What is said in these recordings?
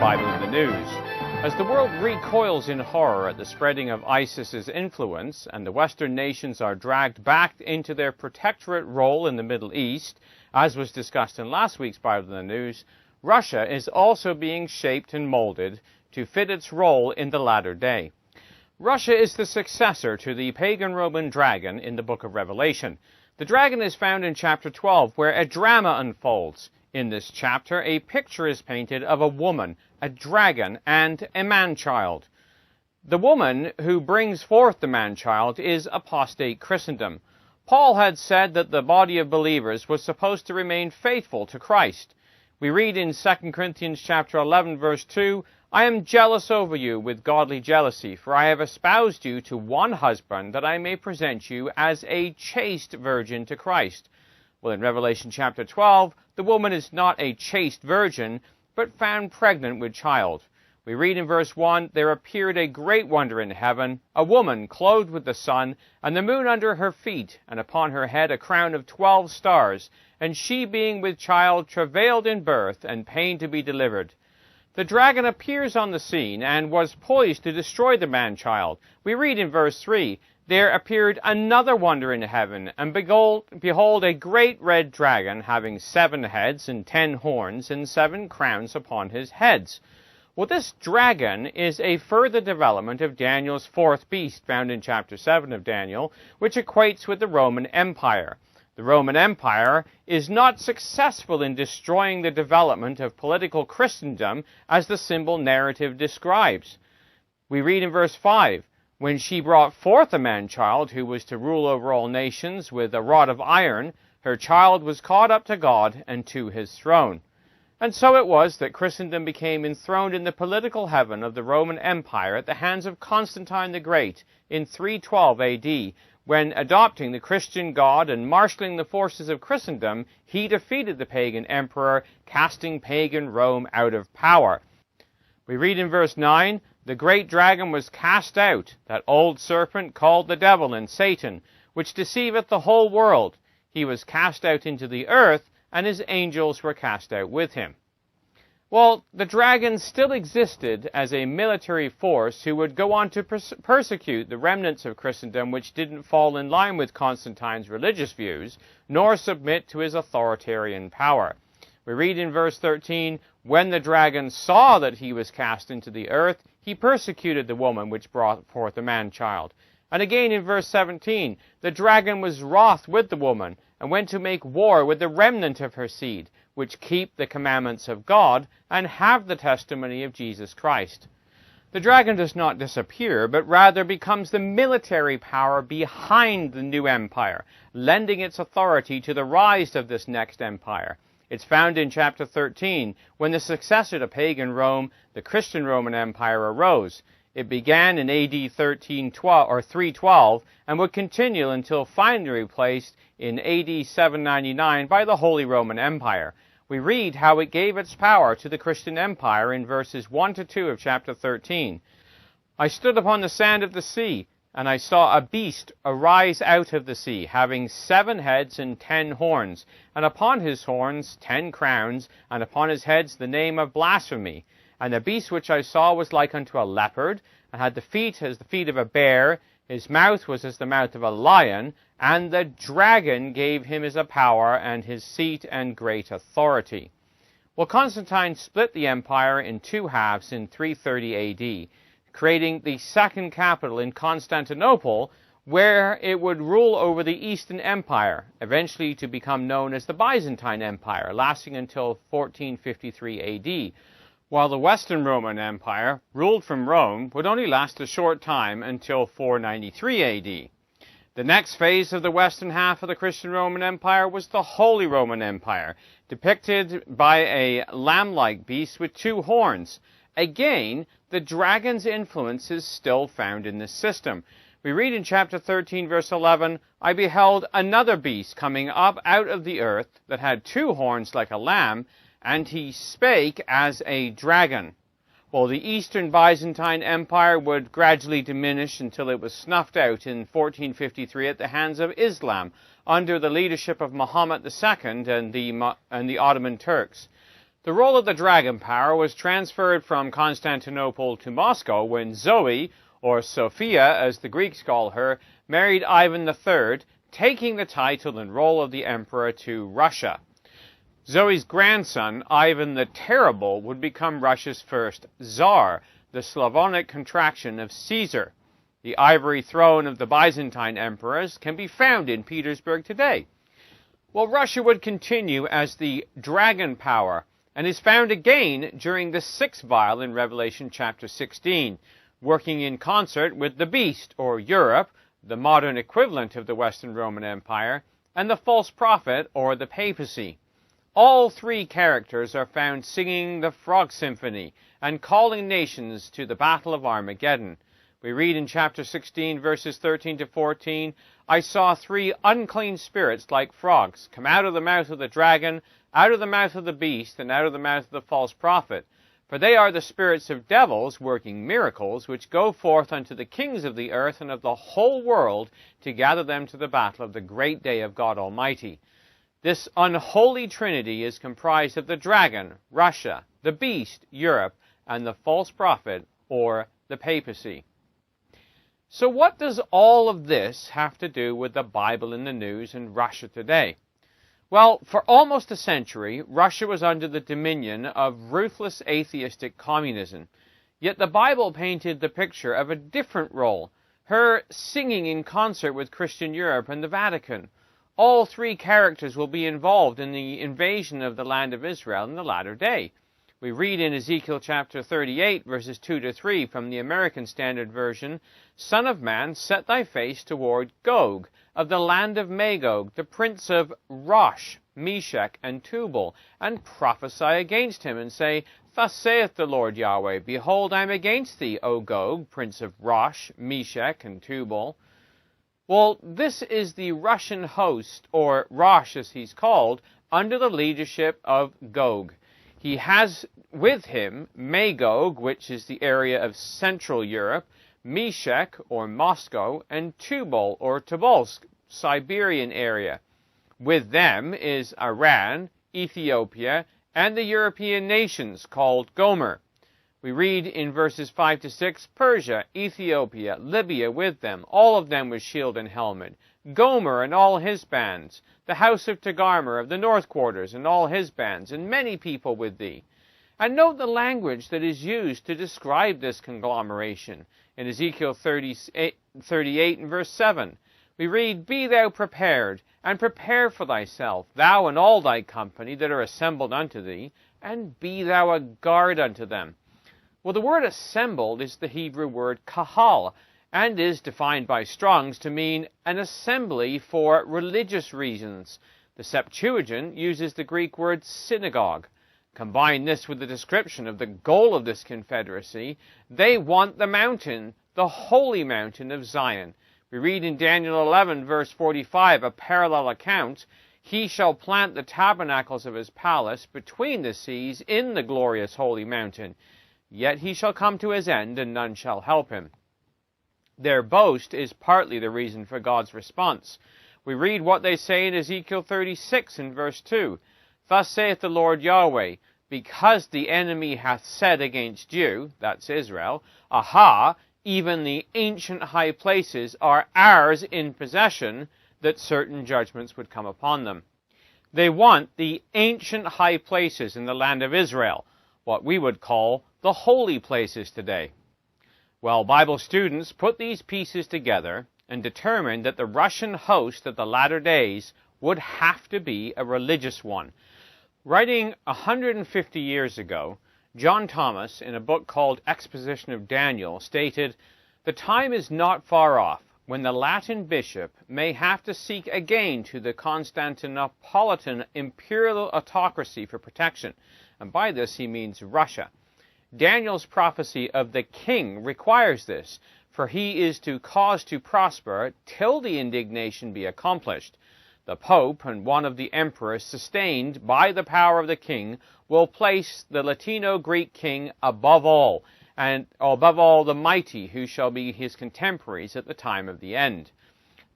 Bible in the News. As the world recoils in horror at the spreading of ISIS's influence and the Western nations are dragged back into their protectorate role in the Middle East, as was discussed in last week's Bible in the News, Russia is also being shaped and molded to fit its role in the latter day. Russia is the successor to the pagan Roman dragon in the book of Revelation. The dragon is found in chapter 12, where a drama unfolds. In this chapter, a picture is painted of a woman, a dragon, and a man-child. The woman who brings forth the man-child is apostate Christendom. Paul had said that the body of believers was supposed to remain faithful to Christ. We read in 2 Corinthians chapter 11, verse 2, "I am jealous over you with godly jealousy, for I have espoused you to one husband, that I may present you as a chaste virgin to Christ." Well, in Revelation chapter 12, the woman is not a chaste virgin, but found pregnant with child. We read in verse 1, "There appeared a great wonder in heaven, a woman clothed with the sun, and the moon under her feet, and upon her head a crown of 12 stars, and she being with child travailed in birth, and pained to be delivered." The dragon appears on the scene, and was poised to destroy the man-child. We read in verse 3, "There appeared another wonder in heaven, and behold a great red dragon, having 7 heads and 10 horns, and 7 crowns upon his heads." Well, this dragon is a further development of Daniel's 4th beast, found in chapter 7 of Daniel, which equates with the Roman Empire. The Roman Empire is not successful in destroying the development of political Christendom as the symbol narrative describes. We read in verse 5, "When she brought forth a man-child who was to rule over all nations with a rod of iron, her child was caught up to God and to his throne." And so it was that Christendom became enthroned in the political heaven of the Roman Empire at the hands of Constantine the Great in 312 AD, when, adopting the Christian God and marshalling the forces of Christendom, he defeated the pagan emperor, casting pagan Rome out of power. We read in verse 9, "The great dragon was cast out, that old serpent called the devil and Satan, which deceiveth the whole world. He was cast out into the earth, and his angels were cast out with him." Well, the dragon still existed as a military force who would go on to persecute the remnants of Christendom which didn't fall in line with Constantine's religious views, nor submit to his authoritarian power. We read in verse 13, "When the dragon saw that he was cast into the earth, he persecuted the woman which brought forth a man-child." And again in verse 17, "The dragon was wroth with the woman, and went to make war with the remnant of her seed, which keep the commandments of God, and have the testimony of Jesus Christ." The dragon does not disappear, but rather becomes the military power behind the new empire, lending its authority to the rise of this next empire. It's found in chapter 13, when the successor to pagan Rome, the Christian Roman Empire, arose. It began in AD 312 and would continue until finally replaced in AD 799 by the Holy Roman Empire. We read how it gave its power to the Christian Empire in verses 1 to 2 of chapter 13. "I stood upon the sand of the sea, and I saw a beast arise out of the sea, having 7 heads and 10 horns, and upon his horns 10 crowns, and upon his heads the name of blasphemy. And the beast which I saw was like unto a leopard, and had the feet as the feet of a bear, his mouth was as the mouth of a lion, and the dragon gave him his power, and his seat and great authority." Well, Constantine split the empire in 2 halves in 330 AD, creating the second capital in Constantinople, where it would rule over the Eastern Empire, eventually to become known as the Byzantine Empire, lasting until 1453 AD. While the Western Roman Empire, ruled from Rome, would only last a short time until 493 AD. The next phase of the western half of the Christian Roman Empire was the Holy Roman Empire, depicted by a lamb-like beast with 2 horns. Again, the dragon's influence is still found in this system. We read in chapter 13, verse 11, "I beheld another beast coming up out of the earth that had 2 horns like a lamb, and he spake as a dragon." Well, the Eastern Byzantine Empire would gradually diminish until it was snuffed out in 1453 at the hands of Islam, under the leadership of Muhammad II and the Ottoman Turks. The role of the dragon power was transferred from Constantinople to Moscow when Zoe, or Sophia as the Greeks call her, married Ivan III, taking the title and role of the emperor to Russia. Zoe's grandson, Ivan the Terrible, would become Russia's first Tsar, the Slavonic contraction of Caesar. The ivory throne of the Byzantine emperors can be found in Petersburg today. Well, Russia would continue as the dragon power, and is found again during the sixth vial in Revelation chapter 16, working in concert with the beast, or Europe, the modern equivalent of the Western Roman Empire, and the false prophet, or the papacy. All three characters are found singing the Frog Symphony and calling nations to the Battle of Armageddon. We read in chapter 16, verses 13 to 14, I saw three unclean spirits like frogs come out of the mouth of the dragon, out of the mouth of the beast, and out of the mouth of the false prophet. For they are the spirits of devils working miracles, which go forth unto the kings of the earth and of the whole world to gather them to the battle of the great day of God Almighty. This unholy trinity is comprised of the dragon, Russia, the beast, Europe, and the false prophet, or the papacy. So what does all of this have to do with the Bible in the news and Russia today? Well, for almost a century, Russia was under the dominion of ruthless atheistic communism. Yet the Bible painted the picture of a different role, her singing in concert with Christian Europe and the Vatican. All three characters will be involved in the invasion of the land of Israel in the latter day. We read in Ezekiel chapter 38, verses 2 to 3 from the American Standard Version, Son of man, set thy face toward Gog, of the land of Magog, the prince of Rosh, Meshech, and Tubal, and prophesy against him, and say, Thus saith the Lord Yahweh, Behold, I am against thee, O Gog, prince of Rosh, Meshech, and Tubal. Well, this is the Russian host, or Rosh as he's called, under the leadership of Gog. He has with him Magog, which is the area of Central Europe, Meshech, or Moscow, and Tubal, or Tobolsk, Siberian area. With them is Iran, Ethiopia, and the European nations called Gomer. We read in verses 5 to 6, Persia, Ethiopia, Libya with them, all of them with shield and helmet. Gomer and all his bands, the house of Togarmah of the north quarters and all his bands, and many people with thee. And note the language that is used to describe this conglomeration. In Ezekiel 38 and verse 7, we read, Be thou prepared, and prepare for thyself, thou and all thy company that are assembled unto thee, and be thou a guard unto them. Well, the word assembled is the Hebrew word kahal, and is defined by Strong's to mean an assembly for religious reasons. The Septuagint uses the Greek word synagogue. Combine this with the description of the goal of this confederacy. They want the mountain, the holy mountain of Zion. We read in Daniel 11, verse 45, a parallel account. He shall plant the tabernacles of his palace between the seas in the glorious holy mountain. Yet he shall come to his end, and none shall help him. Their boast is partly the reason for God's response. We read what they say in Ezekiel 36 and verse 2. Thus saith the Lord Yahweh, because the enemy hath said against you, that's Israel, Aha, even the ancient high places are ours in possession, that certain judgments would come upon them. They want the ancient high places in the land of Israel, what we would call the holy places today. Well, Bible students put these pieces together and determined that the Russian host of the latter days would have to be a religious one. Writing 150 years ago, John Thomas, in a book called Exposition of Daniel, stated, The time is not far off when the Latin bishop may have to seek again to the Constantinopolitan imperial autocracy for protection. And by this he means Russia. Daniel's prophecy of the king requires this, for he is to cause to prosper till the indignation be accomplished. The Pope and one of the emperors, sustained by the power of the king, will place the Latino-Greek king above all, and above all the mighty who shall be his contemporaries at the time of the end.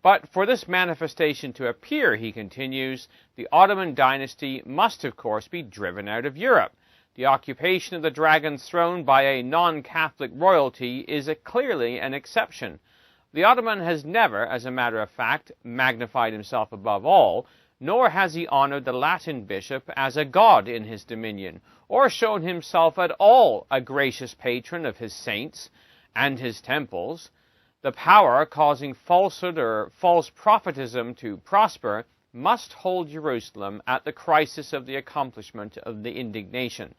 But for this manifestation to appear, he continues, the Ottoman dynasty must of course be driven out of Europe. The occupation of the dragon's throne by a non-Catholic royalty is clearly an exception. The Ottoman has never, as a matter of fact, magnified himself above all, nor has he honored the Latin bishop as a god in his dominion, or shown himself at all a gracious patron of his saints and his temples. The power causing falsehood or false prophetism to prosper must hold Jerusalem at the crisis of the accomplishment of the indignation.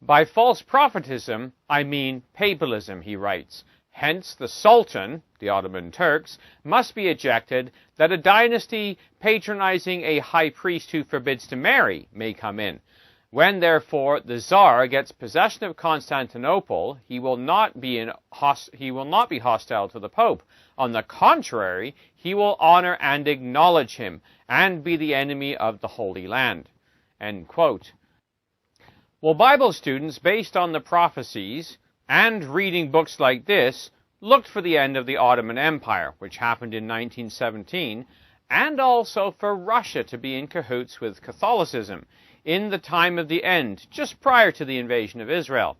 By false prophetism, I mean papalism, he writes. Hence, the Sultan, the Ottoman Turks, must be ejected, that a dynasty patronizing a high priest who forbids to marry may come in. When, therefore, the Tsar gets possession of Constantinople, he will not be hostile to the Pope. On the contrary, he will honor and acknowledge him, and be the enemy of the Holy Land. End quote. Well, Bible students, based on the prophecies and reading books like this, looked for the end of the Ottoman Empire, which happened in 1917, and also for Russia to be in cahoots with Catholicism in the time of the end, just prior to the invasion of Israel.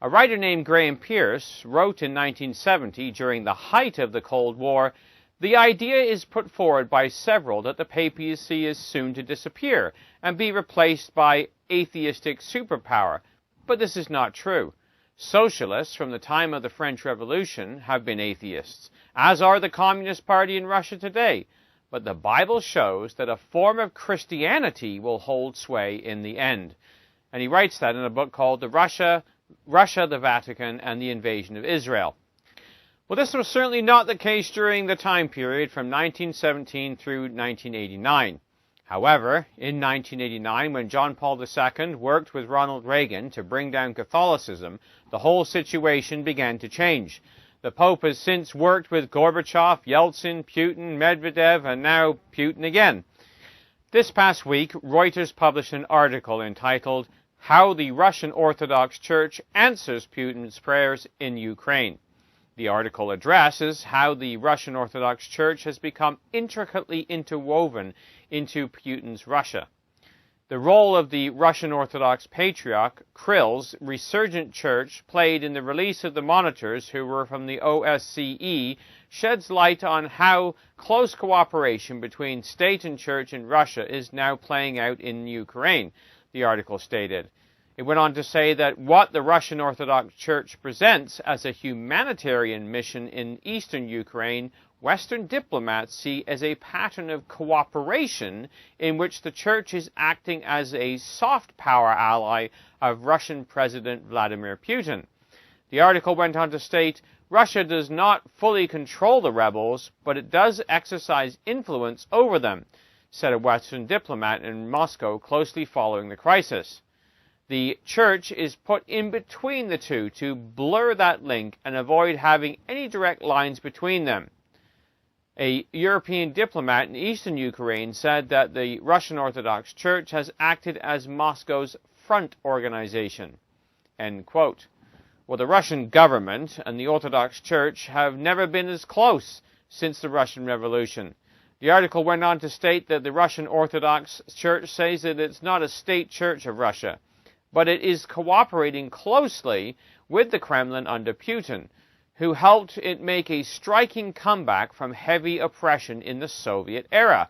A writer named Graham Pierce wrote in 1970, during the height of the Cold War, the idea is put forward by several that the papacy is soon to disappear and be replaced by atheistic superpower, but this is not true. Socialists from the time of the French Revolution have been atheists, as are the Communist Party in Russia today. But the Bible shows that a form of Christianity will hold sway in the end. And he writes that in a book called Russia, the Vatican, and the Invasion of Israel. Well, this was certainly not the case during the time period from 1917 through 1989. However, in 1989, when John Paul II worked with Ronald Reagan to bring down Catholicism, the whole situation began to change. The Pope has since worked with Gorbachev, Yeltsin, Putin, Medvedev, and now Putin again. This past week, Reuters published an article entitled, How the Russian Orthodox Church Answers Putin's Prayers in Ukraine. The article addresses how the Russian Orthodox Church has become intricately interwoven into Putin's Russia. The role of the Russian Orthodox Patriarch Kirill's resurgent church played in the release of the monitors who were from the OSCE sheds light on how close cooperation between state and church in Russia is now playing out in Ukraine, the article stated. It went on to say that what the Russian Orthodox Church presents as a humanitarian mission in eastern Ukraine, Western diplomats see as a pattern of cooperation in which the Church is acting as a soft power ally of Russian President Vladimir Putin. The article went on to state, Russia does not fully control the rebels, but it does exercise influence over them, said a Western diplomat in Moscow closely following the crisis. The Church is put in between the two to blur that link and avoid having any direct lines between them. A European diplomat in eastern Ukraine said that the Russian Orthodox Church has acted as Moscow's front organization. End quote. Well, the Russian government and the Orthodox Church have never been as close since the Russian Revolution. The article went on to state that the Russian Orthodox Church says that it's not a state church of Russia, but it is cooperating closely with the Kremlin under Putin, who helped it make a striking comeback from heavy oppression in the Soviet era.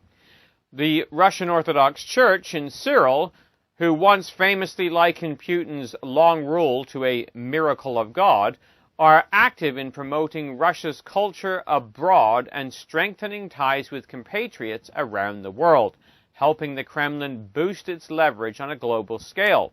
The Russian Orthodox Church in Cyril, who once famously likened Putin's long rule to a miracle of God, are active in promoting Russia's culture abroad and strengthening ties with compatriots around the world, helping the Kremlin boost its leverage on a global scale.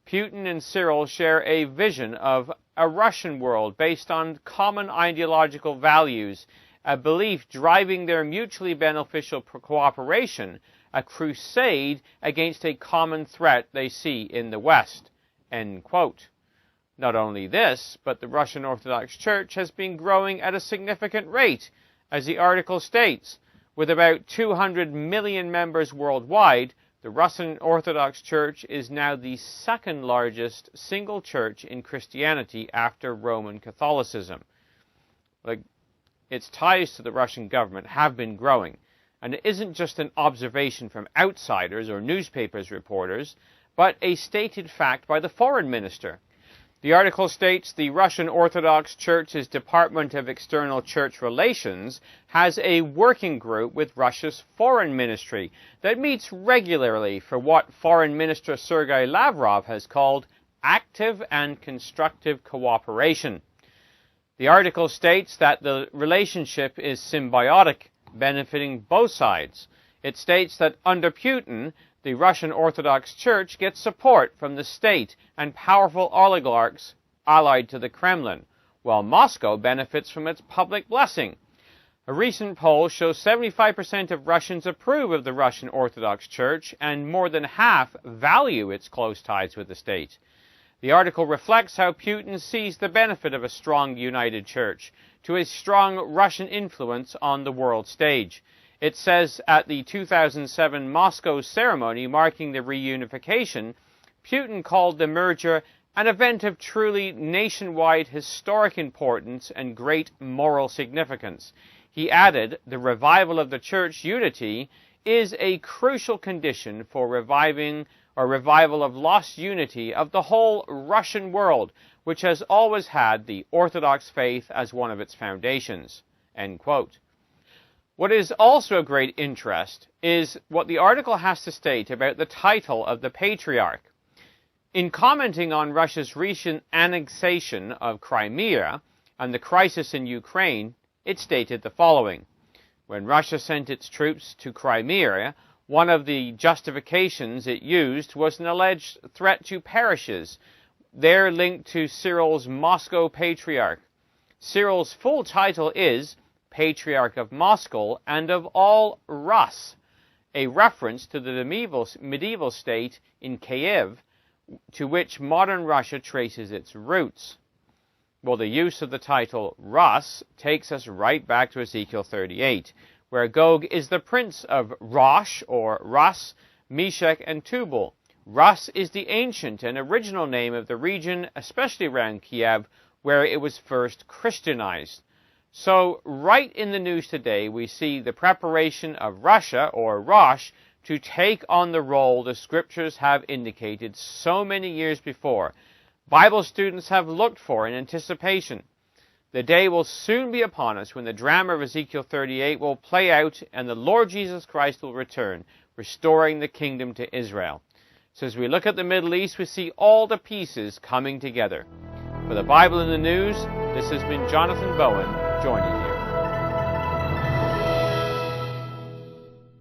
Putin and Cyril share a vision of a Russian world based on common ideological values, a belief driving their mutually beneficial cooperation, a crusade against a common threat they see in the West. End quote. Not only this, but the Russian Orthodox Church has been growing at a significant rate, as the article states. With about 200 million members worldwide, the Russian Orthodox Church is now the second largest single church in Christianity after Roman Catholicism. its ties to the Russian government have been growing. And it isn't just an observation from outsiders or newspapers reporters, but a stated fact by the foreign minister. The article states the Russian Orthodox Church's Department of External Church Relations has a working group with Russia's foreign ministry that meets regularly for what Foreign Minister Sergei Lavrov has called active and constructive cooperation. The article states that the relationship is symbiotic, benefiting both sides. It states that under Putin, the Russian Orthodox Church gets support from the state and powerful oligarchs allied to the Kremlin, while Moscow benefits from its public blessing. A recent poll shows 75% of Russians approve of the Russian Orthodox Church, and more than half value its close ties with the state. The article reflects how Putin sees the benefit of a strong, united church to a strong Russian influence on the world stage. It says at the 2007 Moscow ceremony marking the reunification, Putin called the merger an event of truly nationwide historic importance and great moral significance. He added, the revival of the church unity is a crucial condition for revival of lost unity of the whole Russian world, which has always had the Orthodox faith as one of its foundations. End quote. What is also of great interest is what the article has to state about the title of the Patriarch. In commenting on Russia's recent annexation of Crimea and the crisis in Ukraine, it stated the following. When Russia sent its troops to Crimea, one of the justifications it used was an alleged threat to parishes, there linked to Cyril's Moscow Patriarch. Cyril's full title is Patriarch of Moscow and of all Rus, a reference to the medieval state in Kiev, to which modern Russia traces its roots. Well, the use of the title Rus takes us right back to Ezekiel 38, where Gog is the prince of Rosh, or Rus, Meshech, and Tubal. Rus is the ancient and original name of the region, especially around Kiev, where it was first Christianized. So, right in the news today, we see the preparation of Russia, or Rosh, to take on the role the Scriptures have indicated so many years before. Bible students have looked for in anticipation. The day will soon be upon us when the drama of Ezekiel 38 will play out and the Lord Jesus Christ will return, restoring the kingdom to Israel. So as we look at the Middle East, we see all the pieces coming together. For the Bible in the News, this has been Jonathan Bowen joining you.